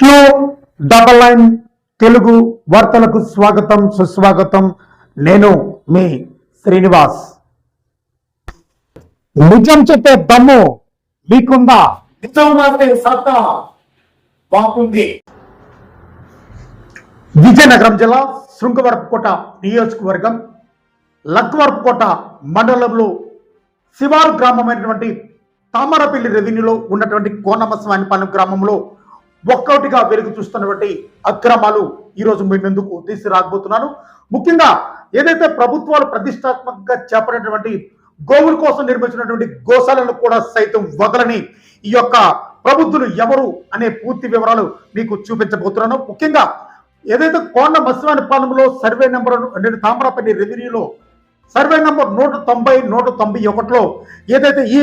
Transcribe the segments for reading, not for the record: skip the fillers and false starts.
Queue double line Telugu వార్తలకు స్వాగతం సుస్వాగతం. నేను మీ శ్రీనివాస్. నిజం చెప్పే దమ్ము మీకుందా? నిజం రాసే సత్తా బాగుంది. విజయనగరం జిల్లా శృంగవరపుకోట నియోజకవర్గం లక్వరపుకోట మండలంలో శివారు గ్రామమైనటువంటి తామరపల్లి రెవెన్యూలో ఉన్నటువంటి కోనమస్వానిపాలెం గ్రామంలో ఒక్కొక్కటిగా వెలుగు చూస్తున్నటువంటి అక్రమాలు ఈరోజు మీ ముందుకు తీసుకురాబోతున్నాను. ముఖ్యంగా ఏదైతే ప్రభుత్వాలు ప్రతిష్టాత్మకంగా చేపట్టినటువంటి గోవుల కోసం నిర్మించినటువంటి గోశాలను కూడా సైతం వదలని ఈ యొక్క ప్రబుద్ధులు ఎవరు అనే పూర్తి వివరాలు మీకు చూపించబోతున్నాను. ముఖ్యంగా ఏదైతే కోనమస్వానిపాలెంలో సర్వే నెంబర్ తామరపల్లి రెవెన్యూలో సర్వే నెంబర్ 190, 191లో ఏదైతే ఈ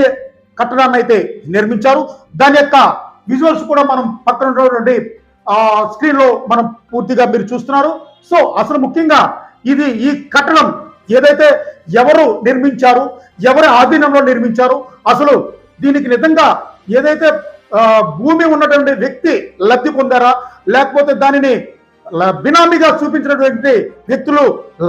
కట్టడాన్ని అయితే నిర్మించారు, దాని యొక్క విజువల్స్ కూడా మనం పక్కన ఉన్నటువంటి స్క్రీన్ లో మనం పూర్తిగా మీరు చూస్తున్నారు. సో అసలు ముఖ్యంగా ఈ కట్టడం ఏదైతే ఎవరు నిర్మించారు, ఎవరి ఆధీనంలో నిర్మించారు, అసలు దీనికి నిజంగా ఏదైతే భూమి ఉన్నటువంటి వ్యక్తి లబ్ధి పొందారా, లేకపోతే దానిని బినామీగా చూపించినటువంటి వ్యక్తులు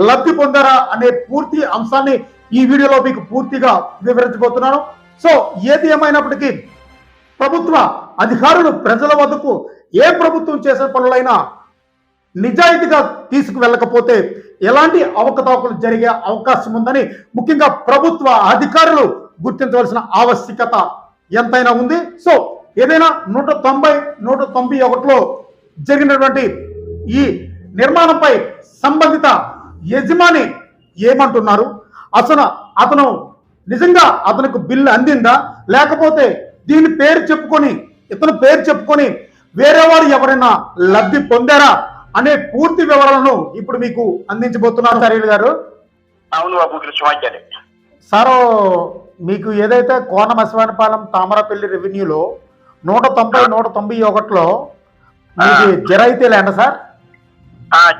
లబ్ధి పొందారా అనే పూర్తి అంశాన్ని ఈ వీడియోలో మీకు పూర్తిగా వివరించబోతున్నాను. సో ఏది ఏమైనప్పటికీ ప్రభుత్వ అధికారులు ప్రజల వద్దకు ఏ ప్రభుత్వం చేసే పనులైనా నిజాయితీగా తీసుకువెళ్ళకపోతే ఎలాంటి అవకతవకలు జరిగే అవకాశం ఉందని ముఖ్యంగా ప్రభుత్వ అధికారులు గుర్తించవలసిన ఆవశ్యకత ఎంతైనా ఉంది. సో ఏదైనా 190, 191లో జరిగినటువంటి ఈ నిర్మాణంపై సంబంధిత యజమాని ఏమంటున్నారు, అసలు అతను నిజంగా అతనికి బిల్లు అందిందా, లేకపోతే దీని ఇతను పేరు చెప్పుకొని వేరే వారు ఎవరైనా లబ్ధి పొందారా అనే పూర్తి వివరాలను ఇప్పుడు మీకు అందించబోతున్నారు. సరైన గారు. అవును బాబు, కృష్ణమాచారి సారు, మీకు ఏదైతే కోనమస్వానిపాలెం తామరపల్లి రెవెన్యూలో 190, 191లో మీకు జరాయితీ ల్యాండ్ సార్?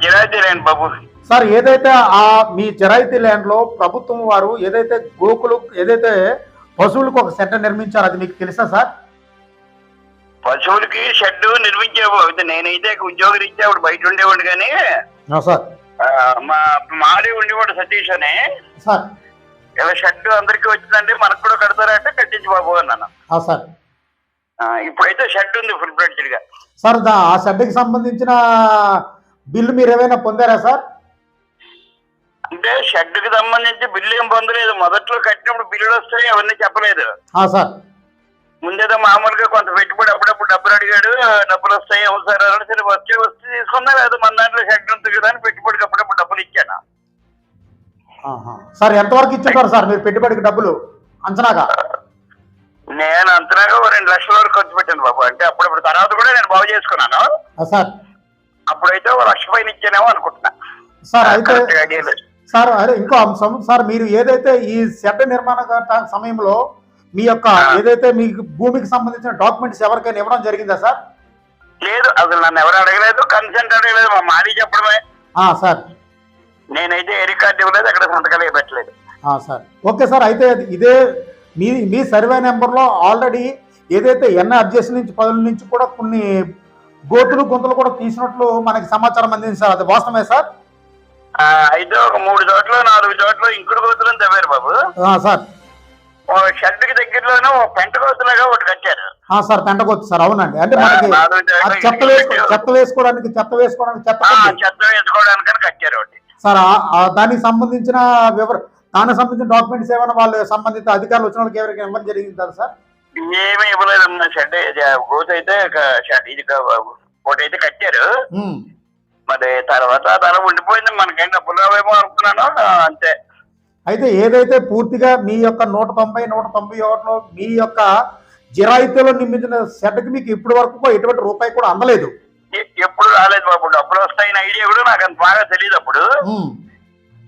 జరాయితీ ల్యాండ్ బాబు సార్. ఏదైతే మీ జరాయితీ ల్యాండ్ లో ప్రభుత్వం వారు ఏదైతే ఏదైతే పశువులకు ఒక సెంటర్ నిర్మించారు, అది మీకు తెలుసా సార్? పశువులకి షెడ్ నిర్మించావు. నేనైతే ఉద్యోగం ఇచ్చా, అప్పుడు బయట ఉండేవాడు కానీ సార్ మా మాడి ఉండేవాడు సతీష్ అని సార్. ఇలా షెడ్ అందరికి వచ్చిందండి, మనకు కూడా కడతారంటే కట్టించి బాబు అన్నాను సార్. ఇప్పుడైతే షెడ్ ఉంది ఫుల్ ఫ్లెడ్జ్డ్ గా సార్. ఆ షెడ్కి సంబంధించిన బిల్లు మీరు ఏమైనా పొందారా సార్? అంటే షెడ్ కి సంబంధించి బిల్లు ఏం పొందలేదు. మొదట్లో కట్టినప్పుడు బిల్లులు వస్తాయి, అవన్నీ చెప్పలేదు సార్. ముందేదో మామూలుగా కొంత పెట్టుబడి అప్పుడప్పుడు డబ్బులు అడిగాడు, డబ్బులు వస్తాయి అవును సార్ అని. సరే వస్తే తీసుకున్నా, లేదా మన దాంట్లో షెడ్ ఉంటుంది కదా అని పెట్టుబడికి అప్పుడప్పుడు డబ్బులు ఇచ్చాను సార్. ఎంతవరకు ఇచ్చారు సార్ మీరు పెట్టుబడికి డబ్బులు అంచనాగా? నేను అంతనాగా 2 లక్షల వరకు ఖర్చు పెట్టాను బాబు. అంటే అప్పుడప్పుడు తర్వాత కూడా నేను బాగు చేసుకున్నాను సార్. అప్పుడైతే 1 లక్ష పైన ఇచ్చానేమో అనుకుంటున్నా సార్. అయితే సార్ ఇంకో అంశం సార్, మీరు ఏదైతే ఈ షెడ్ నిర్మాణ సమయంలో మీ యొక్క ఏదైతే మీకు భూమికి సంబంధించిన డాక్యుమెంట్స్ ఎవరికైనా ఇవ్వడం జరిగిందా సార్? లేదు, అసలు నన్ను ఎవరు అడగలేదు, కన్సెంట్ అడగలేదు, మా మారీ చెప్పడమే సార్. నేనైతే ఏ రికార్డు ఇవ్వలేదు, అక్కడ సంతకాలు పెట్టలేదు సార్. Okay sir. అయితే ఇదే మీ సర్వే నెంబర్లో ఆల్రెడీ ఏదైతే అబ్జెక్షన్ నుంచి 10 నుంచి కూడా కొన్ని గోతులు గుంతలు కూడా తీసినట్లు మనకి సమాచారం అందింది సార్, అది వాస్తవమే సార్? అయితే ఒక 3 చోట్ల 4 చోట్ల ఇంకుడు గోతులను తవ్వారు బాబు సార్. షెడ్ కి దగ్గరలోనే పెంట గోతులాగా ఒకటి కట్టారు సార్. పెంట గోతు సార్, అవునండి. అంటే మనకి చెత్త వేసుకోవడానికి కట్టారు ఒకటి సార్. దానికి సంబంధించిన డాక్యుమెంట్స్ ఏమైనా వాళ్ళు సంబంధిత అధికారులు వచ్చిన వాళ్ళకి ఎవరికి ఇవ్వడం జరిగింది సార్? ఏమీ ఇవ్వలేదమ్మా. షెడ్ గోతు అయితే ఇది ఒకటి అయితే కట్టారు, మరి తర్వాత తన ఉండిపోయింది, మనకేం డబ్బులు రావేమో అనుకున్నాను అంతే. అయితే ఏదైతే పూర్తిగా మీ యొక్క 190, 191లో మీ యొక్క జిరాయితీలో నిర్మించిన షెడ్కి మీకు ఇప్పటి వరకు ఎటువంటి రూపాయి కూడా అందలేదు? ఎప్పుడు రాలేదు బాబు. డబ్బులు వస్తాయని ఐడియా కూడా నాకు అంత బాగా తెలియదు అప్పుడు.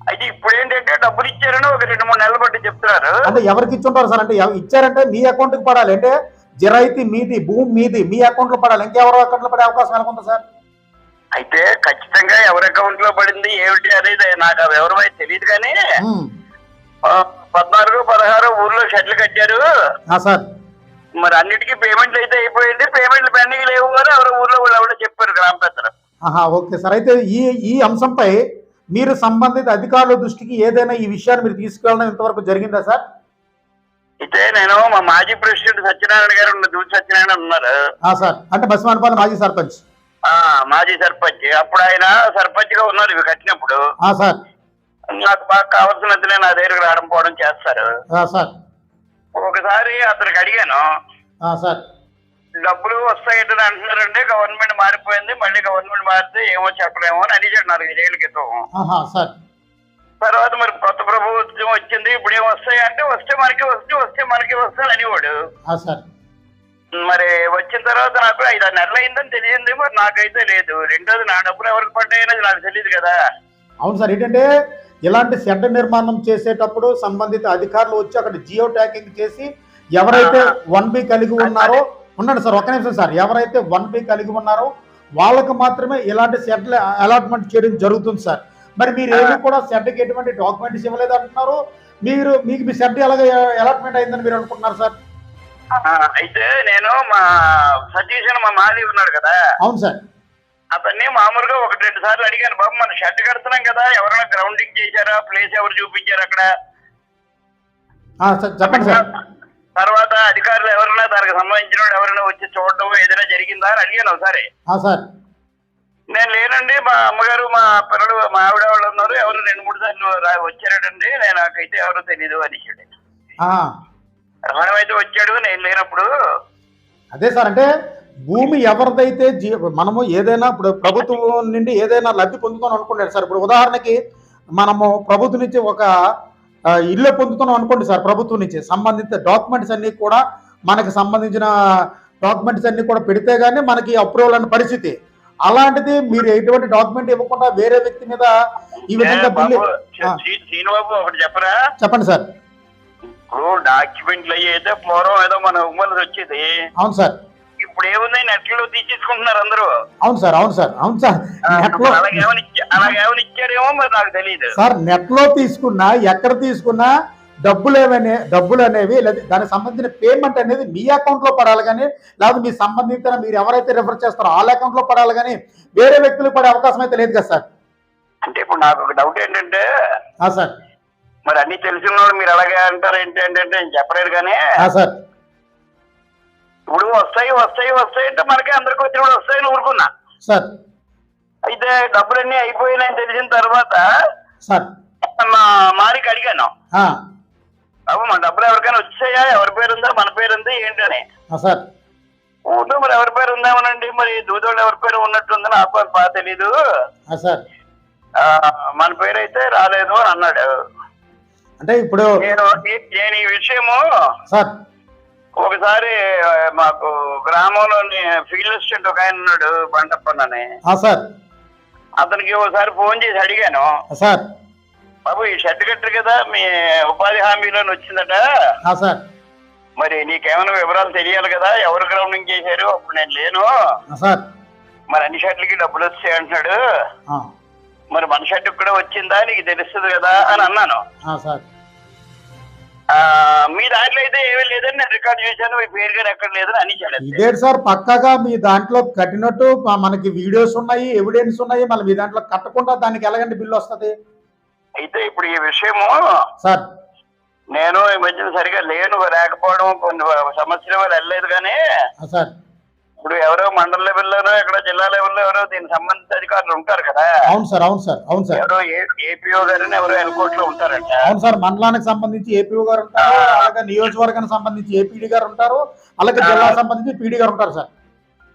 అయితే ఇప్పుడు ఏంటంటే డబ్బులు ఇచ్చారని ఒక 2-3 నెలలు బట్టి చెప్తున్నారు. అంటే ఎవరికి ఇచ్చుంటారు సార్? అంటే ఇచ్చారంటే మీ అకౌంట్ కి పడాలి, అంటే జిరాయితీ మీది, భూమి మీది, మీ అకౌంట్ లో పడాలి. ఇంకెవరో అకౌంట్ లో పడే అవకాశం ఎలా సార్? అయితే ఖచ్చితంగా ఎవరి అకౌంట్ లో పడింది ఏమిటి అనేది నాకు ఆ వివరం అయితే తెలియదు కానీ 14, 16 ఊర్లో షెడ్లు కట్టారు సార్. మరి అన్నిటికీ పేమెంట్లు అయితే అయిపోయింది, పేమెంట్లు పెండింగ్ లేవు అని ఎవరో ఊర్లో వాళ్ళు ఇద్దరు గ్రామ పెద్దలు. Okay sir. అయితే ఈ అంశంపై మీరు సంబంధిత అధికారుల దృష్టికి ఏదైనా ఈ విషయాన్ని మీరు తీసుకెళ్ళడం ఇంతవరకు జరిగిందా సార్? అయితే నేను మా మాజీ ప్రెసిడెంట్ సత్యనారాయణ గారు దూసి సత్యనారాయణ ఉన్నారు సార్. అంటే బస్మానపాలెం మాజీ సర్పంచ్. మాజీ సర్పంచ్. అప్పుడు ఆయన సర్పంచ్ గా ఉన్నారు ఇవి కట్టినప్పుడు. సార్. నాకు బాగా కావాల్సినది నా దగ్గరకు రావడం పోవడం చేస్తారు సార్. ఒకసారి అతనికి అడిగాను, సార్ డబ్బులు వస్తాయంటే అంటున్నారండి, గవర్నమెంట్ మారిపోయింది, మళ్ళీ గవర్నమెంట్ మారితే ఏమో చెప్పలేమో అని అడిగాడు 4-5 ఏళ్ల క్రితం. సార్. తర్వాత మరి కొత్త ప్రభుత్వం వచ్చింది, ఇప్పుడు ఏం వస్తాయి అంటే వస్తే మనకి వస్తాయి అనేవాడు. సార్. మరి వచ్చిన తర్వాత నాకు 5-6 నెలలు అయిందని తెలిసింది, మరి నాకైతే లేదు. రెండోది నా డబ్బులు ఎవరికి పడ్డాయనేది నాకు తెలియదు కదా. అవును సార్. ఏంటంటే ఇలాంటి షెడ్ నిర్మాణం చేసేటప్పుడు సంబంధిత అధికారులు వచ్చి అక్కడ జియో ట్యాగింగ్ చేసి ఎవరైతే 1B కలిగి ఉన్నారో, ఉండండి సార్ ఒక్క నిమిషం సార్, ఎవరైతే 1B కలిగి ఉన్నారో వాళ్ళకు మాత్రమే ఇలాంటి షెడ్లు అలాట్మెంట్ చేయడం జరుగుతుంది సార్. మరి మీరు ఏమి కూడా షెడ్కి ఎటువంటి డాక్యుమెంట్స్ ఇవ్వలేదు అంటున్నారు. మీకు మీ షెడ్ ఎలాగ అలాట్మెంట్ అయిందని మీరు అనుకుంటున్నారు సార్? అయితే నేను మా సతీష్ అని మా మాది ఉన్నాడు కదా. అవును సార్. అతన్ని మామూలుగా 1-2 సార్లు అడిగాను, బాబు మన షెడ్ కడుతున్నాం కదా, ఎవరైనా గ్రౌండింగ్ చేశారా, ప్లేస్ ఎవరు చూపించారు అక్కడ చెప్పండి సార్. తర్వాత అధికారులు ఎవరైనా దానికి సంబంధించిన ఎవరైనా వచ్చి చూడటం ఏదైనా జరిగిందా అని అడిగాను ఒకసారి. సార్. నేను లేనండి, మా అమ్మగారు మా పిల్లలు మా ఆవిడ వాళ్ళు ఉన్నారు, ఎవరు 2-3 సార్లు వచ్చారటండి, నేను నాకైతే ఎవరో తెలీదు అని రమణం అయితే వచ్చాడు నేను లేనప్పుడు. అదే సార్. అంటే భూమి ఎవరిదైతే మనము ఏదైనా ఇప్పుడు ప్రభుత్వం నుండి ఏదైనా లబ్ధి పొందుతాం అనుకుంటారు సార్. ఇప్పుడు ఉదాహరణకి మనము ప్రభుత్వం నుంచి ఒక ఇల్లు పొందుతున్నాం అనుకోండి సార్. ప్రభుత్వం నుంచి సంబంధిత డాక్యుమెంట్స్ అన్ని కూడా మనకి సంబంధించిన డాక్యుమెంట్స్ అన్ని కూడా పెడితే గానీ మనకి అప్రూవల్ అనే పరిస్థితి. అలాంటిది మీరు ఎటువంటి డాక్యుమెంట్ ఇవ్వకుండా వేరే వ్యక్తి మీద ఈ విధంగా శ్రీనిబాబు ఒకటి చెప్పరా? చెప్పండి సార్. ఇప్పుడు డాక్యుమెంట్లు అయితే పూర్వం ఏదో మన ఉమ్మలు వచ్చేది. అవును సార్. ఇప్పుడు ఏముంది, నెట్లో తీసేసుకుంటున్నారు అందరూ. అవును సార్. అవును సార్. అవును సార్. అలాగేమని ఇచ్చారేమో మరి నాకు తెలియదు సార్. నెట్ లో తీసుకున్నా ఎక్కడ తీసుకున్నా డబ్బులు అనేవి దానికి సంబంధించిన పేమెంట్ అనేది మీ అకౌంట్ లో పడాలి కానీ, లేదా మీ సంబంధిత మీరు ఎవరైతే రిఫర్ చేస్తారో వాళ్ళ అకౌంట్ లో పడాలి కానీ వేరే వ్యక్తులకు పడే అవకాశం అయితే లేదు కదా సార్. అంటే ఇప్పుడు నాకు ఒక డౌట్ ఏంటంటే సార్, మరి అన్ని తెలిసిన వాళ్ళు మీరు అలాగే అంటారు ఏంటంటే నేను చెప్పలేదు కానీ సార్, ఇప్పుడు వస్తాయి అంటే మనకి అందరికి వచ్చినప్పుడు వస్తాయని ఊరుకున్నా సార్. అయితే డబ్బులన్నీ అయిపోయినాయని తెలిసిన తర్వాత సార్ మా మారికి అడిగాను, బాబు మన డబ్బులు ఎవరికైనా వచ్చాయా, ఎవరి పేరు ఉందా, మన పేరు ఉంది ఏంటని. సార్ ఊళ్ళో మరి ఎవరి పేరు ఉందామనండి, మరి దూదోళ్ళు ఎవరి పేరు ఉన్నట్టుంది, నాకు అది బాగా తెలీదు, మన పేరు అయితే రాలేదు అని అన్నాడు. అంటే ఇప్పుడు నేను ఈ విషయము సార్ ఒకసారి మాకు గ్రామంలోని ఫీల్డ్ అసిస్టెంట్ ఒక ఆయన ఉన్నాడు బండప్పని, అతనికి ఒకసారి ఫోన్ చేసి అడిగాను, సార్ బాబు ఈ షెడ్ కట్టరు కదా మీ ఉపాధి హామీలోని వచ్చిందట, మరి నీకేమైనా వివరాలు తెలియాలి కదా, ఎవరు గ్రౌండింగ్ చేశారు, అప్పుడు నేను లేను, మరి అన్ని షెడ్లకి డబ్బులు వచ్చాయి అంటున్నాడు, మరి మన షెడ్ కూడా వచ్చిందా నీకు తెలుస్తుంది కదా అని అన్నాను. మీ దాంట్లో అయితే ఏమీ లేదని నేను రికార్డ్ చేశాను, మీ పేరు గారు ఎక్కడ లేదని అని చెప్పాడు. ఇదే సార్ పక్కాగా మీ దాంట్లో కట్టినట్టు మనకి వీడియోస్ ఉన్నాయి, ఎవిడెన్స్ ఉన్నాయి, మళ్ళీ మీ దాంట్లో కట్టకుండా దానికి ఎలాగంటే బిల్లు వస్తుంది. అయితే ఇప్పుడు ఈ విషయము సార్ నేను ఈ మధ్యన సరిగా లేకపోవడం కొన్ని సమస్యల వల్ల వెళ్ళలేదు కానీ సార్ ఇప్పుడు ఎవరో మండల లెవెల్లోనో ఇక్కడ జిల్లా లెవెల్లో ఎవరో దీనికి సంబంధించిన అధికారులు ఉంటారు కదా. అవును సార్. అవును సార్. అవును సార్. ఎవరో ఏపీఓ గారు ఎవరో ఎన్కోట్ లో ఉంటారంట. అవును సార్. మండలానికి సంబంధించి ఏపీఓ గారు ఉంటారు, అలాగే నియోజకవర్గానికి సంబంధించి ఏపీడీ గారు ఉంటారు, అలాగే జిల్లాకు సంబంధించి పీడీ గారు ఉంటారు సార్.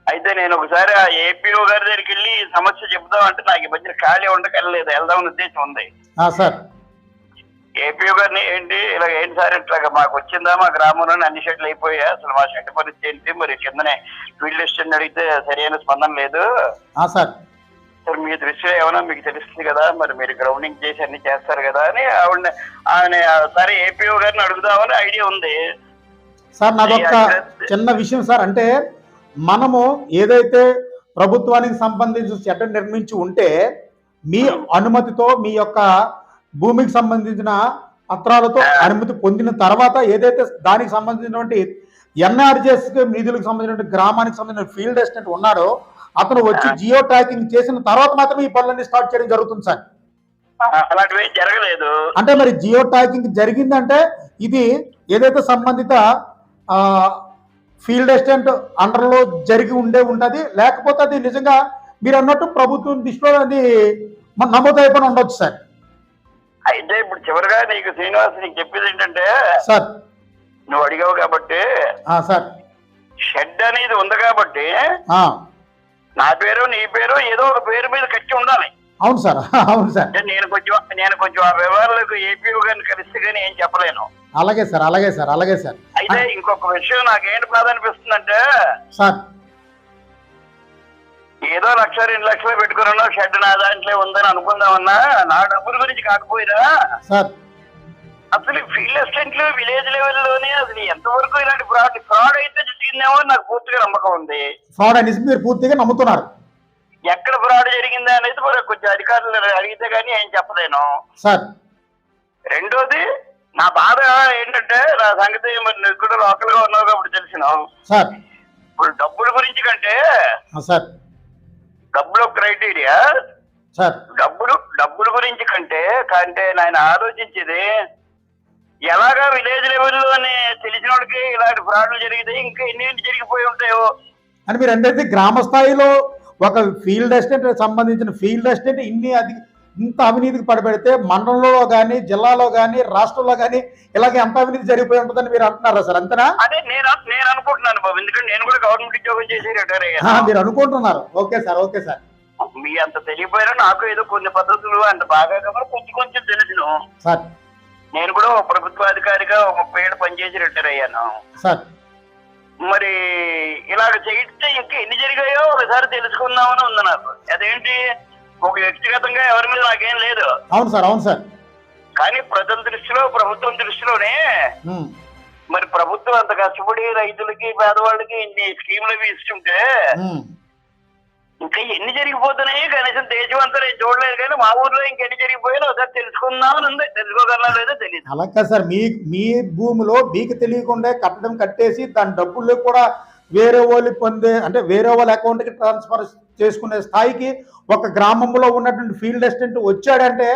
అయితే నేను ఒకసారి ఆ ఏపీఓ గారి దగ్గరికి వెళ్ళి సమస్య చెప్దాం అంటే నాకు ఈ మధ్య ఖాళీ ఉండకెళ్ళలేదు, వెళ్దామని ఉద్దేశం ఉంది. సార్ ఏపీఓ గారిని ఏంటి ఇలా ఏంటి సార్ ఇట్లాగా మాకు వచ్చిందా, మా గ్రామంలోనే అన్ని షెడ్లు అయిపోయా, అసలు మా షెడ్ పరిస్థితి ఏంటి, మరి కిందనే ఫీల్డ్ అసిస్టెంట్ అడిగితే సరైన స్పందన లేదు సార్, సార్ మీ దృష్టిలో ఏమైనా మీకు తెలుస్తుంది కదా, మరి మీరు గ్రౌండింగ్ చేసి అన్ని చేస్తారు కదా అని ఆయన సరే ఏపీఓ గారిని అడుగుదామని ఐడియా ఉంది సార్. నాదొక చిన్న విషయం సార్, అంటే మనము ఏదైతే ప్రభుత్వానికి సంబంధించిన షెడ్ నిర్మించి ఉంటే మీ అనుమతితో మీ యొక్క భూమికి సంబంధించిన పత్రాలతో అనుమతి పొందిన తర్వాత ఏదైతే దానికి సంబంధించినటువంటి ఎన్ఆర్జీఎస్ నిధులకు సంబంధించిన గ్రామానికి సంబంధించిన ఫీల్డ్ అసిస్టెంట్ ఉన్నాడో అతను వచ్చి జియో ట్రాకింగ్ చేసిన తర్వాత మాత్రమే ఈ పనులన్నీ స్టార్ట్ చేయడం జరుగుతుంది సార్. అలాంటివి జరగలేదు. అంటే మరి జియో ట్రాకింగ్ జరిగిందంటే ఇది ఏదైతే సంబంధిత ఫీల్డ్ అసిస్టెంట్ అండర్లో జరిగి ఉంటది, లేకపోతే అది నిజంగా మీరు అన్నట్టు ప్రభుత్వం దృష్టిలో అది నమోదు అయిపోయి ఉండొచ్చు సార్. అయితే ఇప్పుడు చివరిగా నీకు శ్రీనివాస్ నీకు చెప్పేది ఏంటంటే సార్, నువ్వు అడిగావు కాబట్టి సార్, షెడ్ అనేది ఉంది కాబట్టి నా పేరు నీ పేరు ఏదో ఒక పేరు మీద కట్టి ఉండాలి. అవును సార్, అవును సార్. నేను కొంచెం ఆ వివరాలకు ఏపీఓ గారిని కలిస్తే గానీ ఏం చెప్పలేను. అలాగే సార్, అలాగే సార్, అలాగే సార్. అయితే ఇంకొక విషయం నాకేంటి బాధ అనిపిస్తుందంటే సార్, ఏదో 1,00,000 2 లక్షలు పెట్టుకున్నా షెడ్ నా దాంట్లో ఉందని అనుకుందామన్నా నా డబ్బుల గురించి కాకపోయినా సార్ అసలు ఫీల్డ్ అసిస్టెంట్లు విలేజ్ లెవెల్లోనే అసలు ఎంతవరకు ఇలాంటి ఫ్రాడ్ అయితే జరిగిందేమో నాకు పూర్తిగా నమ్మకం ఉంది. ఫ్రాడ్ అనేసి మీరు పూర్తిగా నమ్ముతున్నారు? ఎక్కడ ఫ్రాడ్ జరిగిందా అనేది మరి కొంచెం అధికారులు అడిగితే గానీ ఏం చెప్పలేను సార్. రెండోది నా బాధ ఏంటంటే నా సంగతి మరి నువ్వు కూడా లోకల్ గా ఉన్నావు కాబట్టి తెలిసిన సార్, ఇప్పుడు డబ్బుల గురించి కంటే సార్, డబ్బుల క్రైటీరియా సార్, డబ్బుల గురించి కంటే ఆయన ఆలోచించేది ఎలాగా విలేజ్ లెవెల్లోనే తెలిసిన వాడికి ఇలాంటి ఫ్రాడ్లు జరిగితే ఇంకా ఎన్ని జరిగిపోయి ఉంటాయో అని మీరు అంటే గ్రామ స్థాయిలో ఒక ఫీల్డ్ అసిస్టెంట్ సంబంధించిన ఫీల్డ్ అసిస్టెంట్ ఇంత అవినీతికి పడబెడితే మండలంలో కానీ జిల్లాలో కానీ రాష్ట్రంలో కానీ ఇలాగే ఎంత అవినీతి జరిగిపోయి ఉంటుందని మీరు అంటున్నారా సార్? అంతేనా? అదే నేను అనుకుంటున్నాను బాబు, ఎందుకంటే నేను కూడా గవర్నమెంట్ ఉద్యోగం చేసి రిటైర్ అయ్యాను. మీరు అనుకుంటున్నారు? Okay sir, okay sir. మీ అంత తెలియపోయినా నాకు ఏదో కొన్ని పద్ధతులు అంత బాగా కాబట్టి కొంచెం తెలిసిన సార్. నేను కూడా ఒక ప్రభుత్వ అధికారిగా 30 ఏళ్ళు పనిచేసి రిటైర్ అయ్యాను సార్. మరి ఇలాగ చేయిస్తే ఇంకా ఎన్ని జరిగాయో ఒకసారి తెలుసుకుందామని ఉంది నాకు. అదేంటి ఒక వ్యక్తిగతంగా ఎవరి మీద నాకేం లేదు. అవును సార్, అవును సార్. కానీ ప్రజల దృష్టిలో ప్రభుత్వం దృష్టిలోనే మరి ప్రభుత్వం అంత కష్టపడి రైతులకి పేదవాళ్ళకి ఇన్ని స్కీములు అవి ఇస్తుంటే ఇంకా ఎన్ని జరిగిపోతున్నాయి కనీసం దేశం అంతా నేను చూడలేదు, కానీ మా ఊర్లో ఇంకెన్ని జరిగిపోయాలో ఒకసారి తెలుసుకుందామని ఉంది. తెలుసుకోగలనా లేదో తెలియదు. అలాగే సార్, మీ భూమిలో మీకు తెలియకుండా కట్టడం కట్టేసి దాని డబ్బులు కూడా వేరే వాళ్ళు పొందే అంటే వేరే వాళ్ళ అకౌంట్కి ట్రాన్స్ఫర్ చేసుకునే స్థాయికి ఒక గ్రామంలో ఉన్నటువంటి ఫీల్డ్ అసిస్టెంట్ వచ్చాడంటే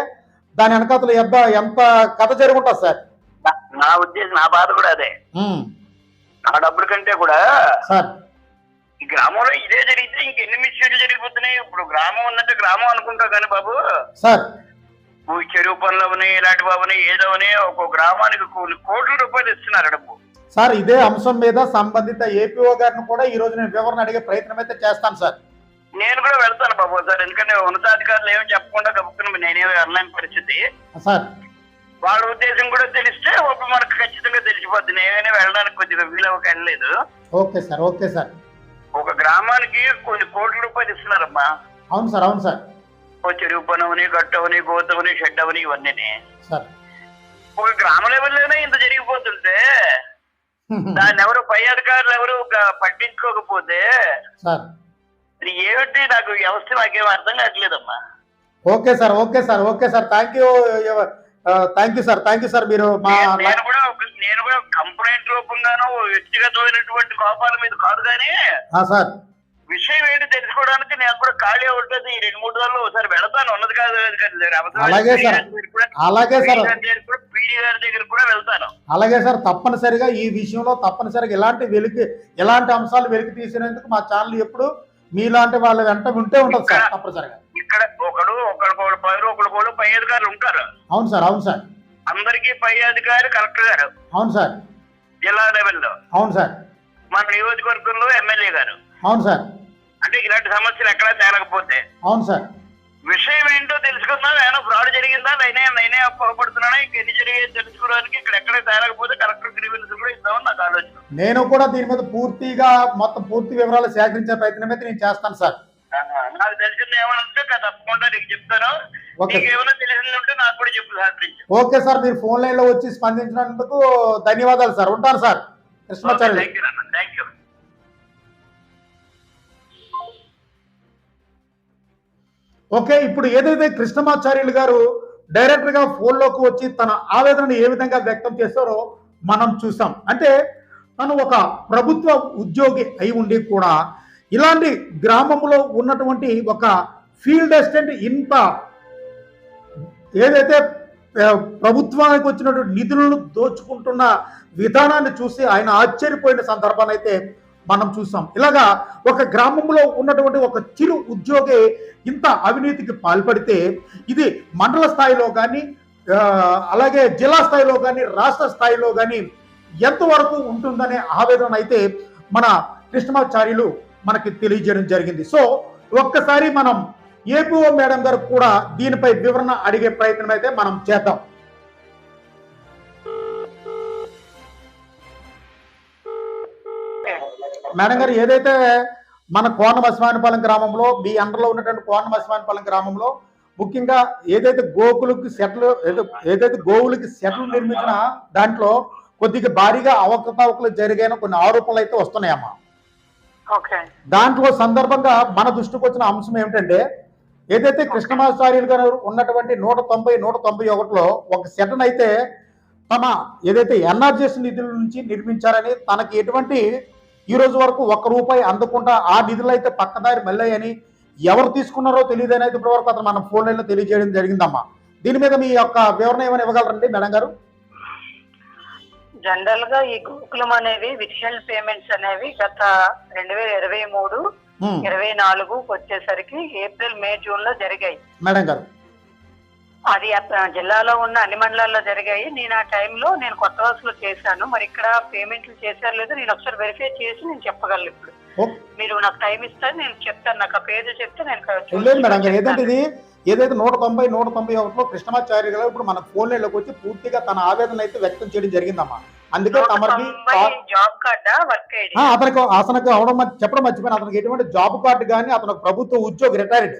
దాని వెనకాతలు ఎంత కథ జరుగుంటుంది సార్. నా ఉద్దేశం, నా బాధ కూడా అదే. నా డబ్బుల కంటే కూడా సార్ ఈ గ్రామంలో ఇదే జరిగితే ఇంకెన్ని మిస్యూలు జరిగిపోతున్నాయి. ఇప్పుడు గ్రామం ఉందంటే గ్రామం అనుకుంటా కానీ బాబు సార్, చెరువు పనులు అవని ఇలాంటి బాబుని ఏదోని ఒక్కో గ్రామానికి కొన్ని కోట్ల రూపాయలు ఇస్తున్నారు డబ్బు. సార్, ఇదే అంశం మీద సంబంధిత ఏపీఓ గారిని కూడా ఈ రోజు నేను వివరణ అడిగే ప్రయత్నం అయితే చేస్తాను సార్. నేను కూడా వెళ్తాను బాబు సార్, ఎందుకంటే ఉన్నతాధికారులు ఏమో చెప్పకుండా కప్పుకున్నా నేనేమి వెళ్ళలేని పరిస్థితి సార్. వాళ్ళ ఉద్దేశం కూడా తెలిస్తే ఒక మనకు ఖచ్చితంగా తెలిసిపోద్ది. నేనే వెళ్ళడానికి కొద్దిగా వీలవక వెళ్ళలేదు. Okay sir, okay sir. ఒక గ్రామానికి కొన్ని కోట్ల రూపాయలు ఇస్తున్నారమ్మా. అవును సార్, అవును సార్. చెరువు పని అవని గట్టు అవని గోతవని షెడ్ అవని ఇవన్నీ సార్. ఒక గ్రామ లెవెల్లోనే ఇంత జరిగిపోతుంటే దాన్ని ఎవరు పై అధికారులు ఎవరు పట్టించుకోకపోతే సార్ ఏమిటి నాకు వ్యవస్థ నాకేం అర్థం కావట్లేదమ్మా. Okay sir, okay sir, okay sir. Thank you sir, thank you sir. మీరు నేను కూడా కంప్లైంట్ రూపంగాను వ్యక్తిగతమైనటువంటి కోపాల మీద కాదు కానీ సార్ విషయం ఏంటి తెలుసుకోవడానికి నేను కూడా ఖాళీ ఉంటుంది. ఈ 2-3 రోజుల్లో ఒకసారి వెళతాను. ఉన్నది కాదు అలాగే సార్, అలాగే సార్. పీడీ గారి దగ్గర కూడా వెళ్తాను. అలాగే సార్, తప్పనిసరిగా ఈ విషయంలో తప్పనిసరిగా ఎలాంటి అంశాలు వెలికి తీసినందుకు మా ఛానల్ ఎప్పుడు మీలాంటి వాళ్ళ వెంట ఉంటే ఉంటుంది సార్. తప్పనిసరిగా ఇక్కడ ఒకడు పై అధికారులు ఉంటారు. అవును సార్, అవును సార్. అందరికీ పై అధికారి కలెక్టర్ గారు. అవును సార్. జిల్లా లెవెల్లో. అవును సార్. మన నియోజకవర్గంలో ఎమ్మెల్యే గారు. అవును సార్. అంటే ఇలాంటి సమస్యలు ఎక్కడా తేలకపోతే అవును సార్ విషయం ఏంటో తెలుసుకుందాం. ఏమైనా ఫ్రాడ్ జరిగిందా, నేనే అప్పపడుతున్నానా, ఇంకెన్ని జరిగేది తెలుసుకోవడానికి ఇక్కడ ఎక్కడ తేలకపోతే కలెక్టర్ గ్రీవెన్స్ కూడా ఇద్దామని నాకు ఆలోచన. నేను కూడా దీని మీద పూర్తి వివరాలు సేకరించే ప్రయత్నం అయితే నేను చేస్తాను సార్. నాకు తెలిసింది ఏమనంటే తప్పకుండా నీకు చెప్తాను. నీకేమైనా తెలిసింది ఉంటే నాకు కూడా చెప్పు సహకరించు. ఓకే సార్, మీరు ఫోన్ లైన్ లో వచ్చి స్పందించినందుకు ధన్యవాదాలు సార్. ఉంటాను sir. Krishnacharyulu. Thank you. Okay, ఇప్పుడు ఏదైతే కృష్ణమాచార్యులు గారు డైరెక్టర్ గా ఫోన్లోకి వచ్చి తన ఆవేదనను ఏ విధంగా వ్యక్తం చేస్తారో మనం చూసాం. అంటే తను ఒక ప్రభుత్వ ఉద్యోగి అయి ఉండి కూడా ఇలాంటి గ్రామంలో ఉన్నటువంటి ఒక ఫీల్డ్ అసిస్టెంట్ ఇంత ఏదైతే ప్రభుత్వానికి వచ్చినటువంటి నిధులను దోచుకుంటున్న విధానాన్ని చూసి ఆయన ఆశ్చర్యపోయిన సందర్భాన్ని అయితే మనం చూసాం. ఇలాగా ఒక గ్రామంలో ఉన్నటువంటి ఒక చిరు ఉద్యోగి ఇంత అవినీతికి పాల్పడితే ఇది మండల స్థాయిలో కానీ అలాగే జిల్లా స్థాయిలో కానీ రాష్ట్ర స్థాయిలో కానీ ఎంతవరకు ఉంటుందనే ఆవేదన అయితే మన కృష్ణమాచార్యులు మనకి తెలియజేయడం జరిగింది. సో ఒక్కసారి మనం ఏపీఓ మేడం గారు కూడా దీనిపై వివరణ అడిగే ప్రయత్నం అయితే మనం చేద్దాం. మేడం గారు, ఏదైతే మన కోనమస్వానిపాలెం గ్రామంలో మీ అండర్లో ఉన్నటువంటి కోనమస్వానిపాలెం గ్రామంలో ముఖ్యంగా ఏదైతే గోవులకి సెట్లు నిర్మించిన దాంట్లో కొద్దిగా భారీగా అవకతవకలు జరిగాయని కొన్ని ఆరోపణలు అయితే వస్తున్నాయమ్మా. దాంట్లో సందర్భంగా మన దృష్టికి వచ్చిన అంశం ఏమిటంటే ఏదైతే కృష్ణమాచార్యులు గారు ఉన్నటువంటి 191లో ఒక సెట్ను అయితే తమ ఏదైతే ఎన్ఆర్జీఎస్ నిధుల నుంచి నిర్మించారని, తనకి ఎటువంటి ఈ రోజు వరకు ₹1 అందకుండా ఆ నిధులు అయితే పక్కదారి మళ్ళాయని, ఎవరు తీసుకున్నారో తెలియదని అయితే ఇప్పటి వరకు అతను మన ఫోన్ లైన్లో తెలియజేయడం జరిగిందమ్మా. దీని మీద మీ యొక్క వివరణ ఏమైనా ఇవ్వగలరండి మేడం గారు? జనరల్ గా ఈ గోకులం అనేవి విత్హెల్డ్ పేమెంట్స్ అనేవి గత 2023, 24 వచ్చేసరికి ఏప్రిల్, మే, జూన్ లో జరిగాయి మేడం గారు. అది జిల్లాలో ఉన్న అన్ని మండలాల్లో జరిగాయి. నేను ఆ టైంలో నేను కొత్త వలసలో చేశాను. మరి ఇక్కడ పేమెంట్లు చేశారు లేదు నేను ఒకసారి వెరిఫై చేసి నేను చెప్పగలను. ఇప్పుడు మీరు నాకు టైం ఇస్తారు, నేను చెప్తాను. నాకు ఆ పేరు చెప్తే నేను ఏదంటే ఇది ఏదైతే 191లో కృష్ణమాచార్య గారు ఇప్పుడు మన ఫోన్ లైన్లోకి వచ్చి పూర్తిగా తన ఆవేదన అయితే వ్యక్తం చేయడం జరిగిందమ్మా. అందుకే తమకి జాబ్ కార్డా వర్క్ ఐడి అతనికి అవడం చెప్పడం మర్చిపోయిన, అతనికి ఎటువంటి జాబ్ కార్డు కానీ, అతను ప్రభుత్వ ఉద్యోగి రిటైర్డ్,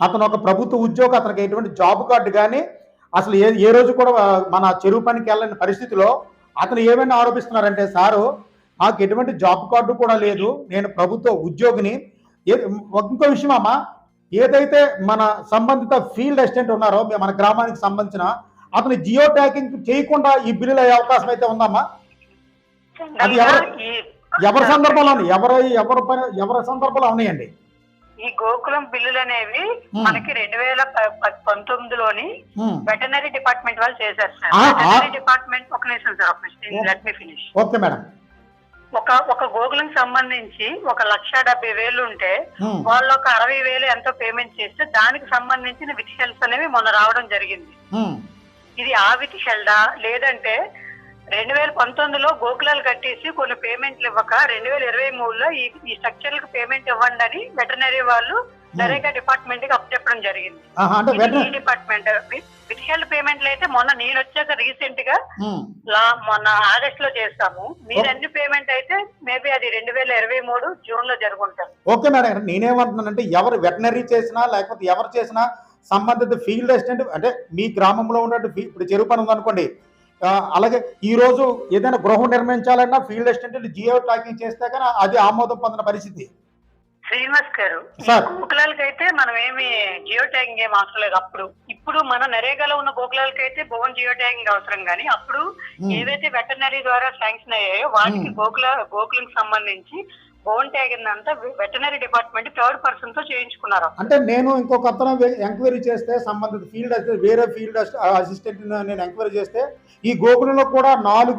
అతను ఒక ప్రభుత్వ ఉద్యోగి, అతనికి ఎటువంటి జాబ్ కార్డు కానీ అసలు ఏ రోజు కూడా మన చెరువు పనికి వెళ్ళని పరిస్థితిలో అతను ఏమైనా ఆరోపిస్తున్నారంటే, సారు నాకు ఎటువంటి జాబ్ కార్డు కూడా లేదు, నేను ప్రభుత్వ ఉద్యోగిని. ఇంకో విషయం అమ్మా, ఏదైతే మన సంబంధిత ఫీల్డ్ అసిస్టెంట్ ఉన్నారో మన గ్రామానికి సంబంధించిన అతను జియో ట్యాగింగ్ చేయకుండా ఈ బిల్లులు అయ్యే అవకాశం అయితే ఉందమ్మా. అది ఎవరి సందర్భంలో ఎవరి సందర్భంలో ఉన్నాయండి ఈ గోకులం బిల్లులు అనేవి? మనకి 2019లోని వెటనరీ డిపార్ట్మెంట్ వాళ్ళు చేశారు సార్. వెటనరీ డిపార్ట్మెంట్ ఒక నిమిషం sir, let me finish. Okay madam. ఒక గోకులం సంబంధించి 1,70,000 ఉంటే వాళ్ళు ఒక 60,000 ఎంతో పేమెంట్ చేస్తే దానికి సంబంధించిన విత్హెల్డ్స్ అనేవి మొన్న రావడం జరిగింది. ఇది ఆ విత్హెల్డా లేదంటే 2019లో గోకులాలు కట్టేసి కొన్ని పేమెంట్లు ఇవ్వక 2023లో ఈ స్ట్రక్చర్లకు పేమెంట్ ఇవ్వండి అని వెటనరీ వాళ్ళు నరేగా డిపార్ట్మెంట్ కి అప్పచెప్పడం జరిగింది. ఈ డిపార్ట్మెంట్ విత్హెల్డ్ పేమెంట్లు అయితే మొన్న నేను వచ్చాక రీసెంట్ గా మొన్న ఆగస్ట్ లో చేస్తాము. మీరు అన్ని పేమెంట్ అయితే మేబీ అది 2023 జూన్ లో జరుగుంటారు. ఓకే మేడం, నేనేమంటున్నానంటే ఎవరు వెటనరీ చేసినా లేకపోతే ఎవరు చేసినా సంబంధిత ఫీల్డ్ అసిస్టెంట్ అంటే మీ గ్రామంలో ఉన్నట్టు ఇప్పుడు చెరువు పని ఉందనుకోండి, అలాగే ఈ రోజు ఏదైనా గృహం నిర్మించాలన్నా ఫీల్డ్ అసిస్టెంట్ జియో ట్రాకింగ్ చేస్తే కానీ అది ఆమోదం పొందిన పరిస్థితి. శ్రీనివాస్ గారు, గోకులాలకైతే మనం ఏమి జియో ట్యాగింగ్ ఏం అవసరం లేదు. ఇప్పుడు మన నరేగాలో ఉన్న గోకులాలకైతే బోన్ జియో ట్యాగింగ్ అవసరం. కానీ అప్పుడు ఏవైతే వెటర్నరీ ద్వారా శాంక్షన్ అయ్యాయో వాటికి గోకులం సంబంధించి బోన్ ట్యాగింగ్ అంతా వెటర్నరీ డిపార్ట్మెంట్ థర్డ్ పర్సన్ తో చేయించుకున్నారు. అంటే నేను ఇంకొక అతను ఎంక్వైరీ చేస్తే సంబంధిత ఫీల్డ్ వేరే ఫీల్డ్ అసిస్టెంట్ నేను ఎంక్వైరీ చేస్తే ఈ గోకులంలో కూడా 4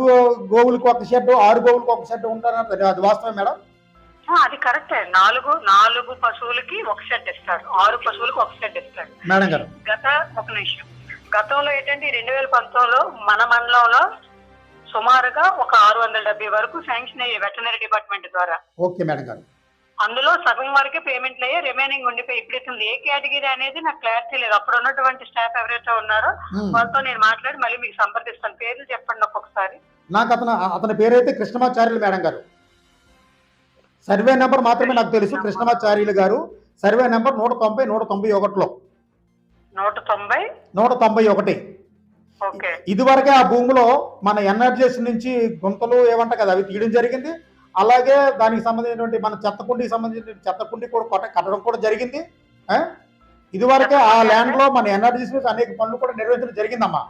గోవులకు ఒక షెడ్, 6 గోవులకు ఒక షెడ్ ఉంటారని అది వాస్తవం మేడం? అది కరెక్టే. 4 పశువులకి ఒక షెడ్ ఇస్తారు, 6 పశువులకు ఒక షెడ్ ఇస్తారు మేడం గారు. గతంలో ఏంటంటే 2019లో మన మండలంలో సుమారుగా ఒక 670 వరకు శాంక్షన్ అయ్యే వెటనరీ డిపార్ట్మెంట్ ద్వారా. ఓకే మేడం గారు. అందులో సగం వరకే పేమెంట్లు అయ్యే, రిమైనింగ్ ఉండిపోయి ఇప్పుడు ఏ కేటగిరీ అనేది నాకు క్లారిటీ లేదు. అప్పుడు ఉన్నటువంటి స్టాఫ్ ఎవరైతే ఉన్నారో వాళ్ళతో నేను మాట్లాడి మళ్ళీ మీకు సంప్రదిస్తాను. పేర్లు చెప్పండి ఒక్కొక్కసారి. నాకు అతని పేరైతే కృష్ణమాచార్యులు మేడం గారు. సర్వే నెంబర్ మాత్రమే నాకు తెలుసు. కృష్ణమాచార్యులు గారు సర్వే నెంబర్ 190, 191లో 191. ఇదివరకే ఆ భూమిలో మన ఎన్ఆర్జీఎస్ నుంచి గుంతలు ఏమంట కదా అవి తీయడం జరిగింది. అలాగే దానికి సంబంధించినటువంటి మన చెత్తకుండికి సంబంధించిన చెత్తకుండి కూడా కట్టడం కూడా జరిగింది. ఇదివరకే ఆ ల్యాండ్ లో మన ఎన్ఆర్జీఎస్ అనేక పనులు కూడా నిర్వహించడం జరిగిందమ్మా.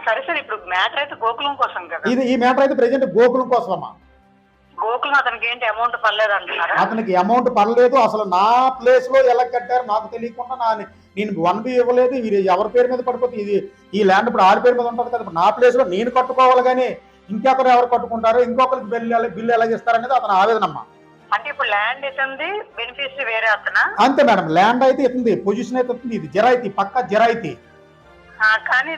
సరే సార్, ఇప్పుడు మ్యాటర్ అయితే గోకులం కోసం కదా. ఈ మ్యాటర్ అయితే ప్రెసెంట్ గోకులం కోసం అమ్మా. గోకులం అతనికి ఏంటి అమౌంట్ పర్లేదు అంటున్నారా? అతనికి అమౌంట్ పర్లేదు. అసలు నా ప్లేస్ లో ఎలా కట్టారు నాకు తెలియకుండా నేను 1B ఇవ్వలేదు. ఇది ఎవరి పేరు మీద పడిపోతుంది? ఇది ఈ ల్యాండ్ ఇప్పుడు ఆరి పేరు మీద ఉంటుంది కదా. నా ప్లేస్ లో నేను కట్టుకోవాలి కానీ ఇంకొకరు ఎవరు కట్టుకుంటారు, ఇంకొకరికి బిల్లు ఎలా ఇస్తారనేది అతని ఆవేదనమ్మా. అంటే ఇప్పుడు ల్యాండ్ ఇస్తుంది, బెనిఫిషరీ వేరే అతనా? అంతే మేడం, ల్యాండ్ అయితే ఇస్తుంది, పొజిషన్ అయితే ఇస్తుంది. ఇది జరాయితీ, పక్క జరాయితీ. కానీ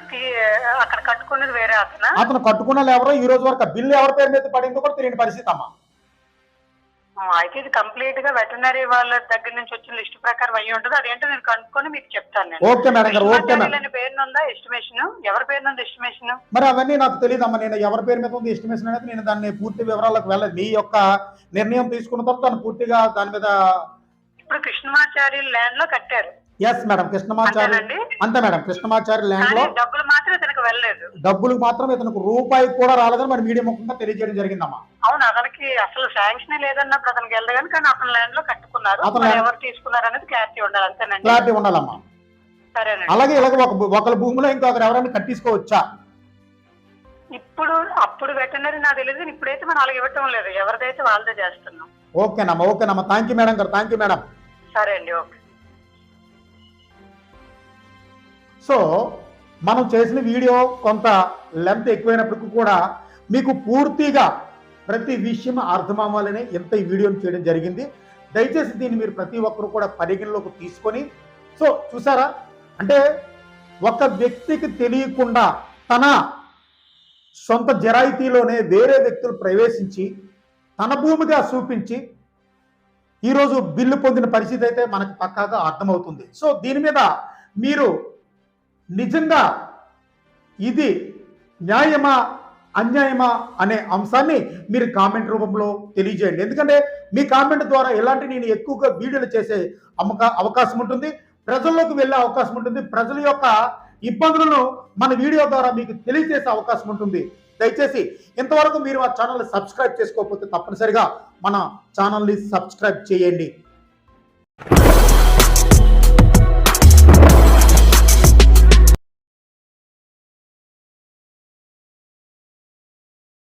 అక్కడ కట్టుకున్నది వేరే అతనా? అతను కట్టుకున్న ఎవరో ఈ రోజు వరకు బిల్లు ఎవరి పేరు మీద పడిందో కూడా తెలియని పరిస్థితి అమ్మా. అయితే ఇది కంప్లీట్ గా వెటర్నరీ వాళ్ళ దగ్గర నుంచి వచ్చిన లిస్ట్ ప్రకారం అయ్యి ఉంటుంది. అదేంటో నేను కనుక్కొని మీకు చెప్తాను. ఓకే మేడం గారు, ఓకే మేడం. పేరునుందా ఎస్టిమేషన్? ఎవరి పేరు ఉంది ఎస్టిమేషన్? మరి అవన్నీ నాకు తెలియదు అమ్మా. నేను ఎవరి పేరు మీద ఉంది ఎస్టిమేషన్ అనేది నేను దాన్ని పూర్తి వివరాలకు వెళ్ళదు. మీ యొక్క నిర్ణయం తీసుకున్న తర్వాత దాన్ని పూర్తిగా దాని మీద. ఇప్పుడు కృష్ణమాచారి ల్యాండ్ లో కట్టారు. ఎస్ మేడం, కృష్ణమాచారి అంతే మేడం, కృష్ణమాచారి ల్యాండ్ లో డబ్బులు మాత్రం ఇతనికి వెళ్ళలేదు. డబ్బులు మాత్రం ఇతనికి రూపాయి కూడా రాలేదని మరి మీడియా ముఖంగా తెలియజేయడం జరిగిందమ్మా. అవును, అతనికి అసలు శాంక్షన్ లేదన్నప్పుడు అతనికి వెళ్ళదు కానీ అతని ల్యాండ్ లో కట్టుకున్నారు. ఎవరు తీసుకున్నారు అనేది క్లారిటీ ఉండాలి. అంతేనండి, క్లారిటీ ఉండాలమ్మా. సరేనండి. అలాగే ఇలాగ ఒకరి భూమిలో ఇంకొకరు ఎవరైనా కట్టించుకోవచ్చా? ఇప్పుడు అప్పుడు వెటర్నరీ నాకు తెలియదు. ఇప్పుడైతే మనం అలాగే ఇవ్వటం లేదు, ఎవరిదైతే వాళ్ళదే చేస్తున్నాం. ఓకేనమ్మా, ఓకేనమ్మా. థ్యాంక్ యూ మేడం గారు, థ్యాంక్ యూ మేడం. సరే అండి, ఓకే. సో మనం చేసిన వీడియో కొంత లెంత్ ఎక్కువైనప్పటికీ కూడా మీకు పూర్తిగా ప్రతి విషయం అర్థం అవ్వాలని ఇంత ఈ వీడియోని చేయడం జరిగింది. దయచేసి దీన్ని మీరు ప్రతి ఒక్కరు కూడా పరిగణలోకి తీసుకొని, సో చూసారా, అంటే ఒక వ్యక్తికి తెలియకుండా తన సొంత జరాయితీలోనే వేరే వ్యక్తులు ప్రవేశించి తన భూమిగా చూపించి ఈరోజు బిల్లు పొందిన పరిస్థితి అయితే మనకు పక్కాగా అర్థమవుతుంది. సో దీని మీద మీరు నిజంగా ఇది న్యాయమా అన్యాయమా అనే అంశాన్ని మీరు కామెంట్ రూపంలో తెలియజేయండి. ఎందుకంటే మీ కామెంట్ ద్వారా ఎలాంటి నేను ఎక్కువగా వీడియోలు చేసే అవకాశం ఉంటుంది, ప్రజల్లోకి వెళ్ళే అవకాశం ఉంటుంది, ప్రజల యొక్క ఇబ్బందులను మన వీడియో ద్వారా మీకు తెలియజేసే అవకాశం ఉంటుంది. దయచేసి ఇంతవరకు మీరు ఆ ఛానల్ని సబ్స్క్రైబ్ చేసుకోకపోతే తప్పనిసరిగా మన ఛానల్ని సబ్స్క్రైబ్ చేయండి.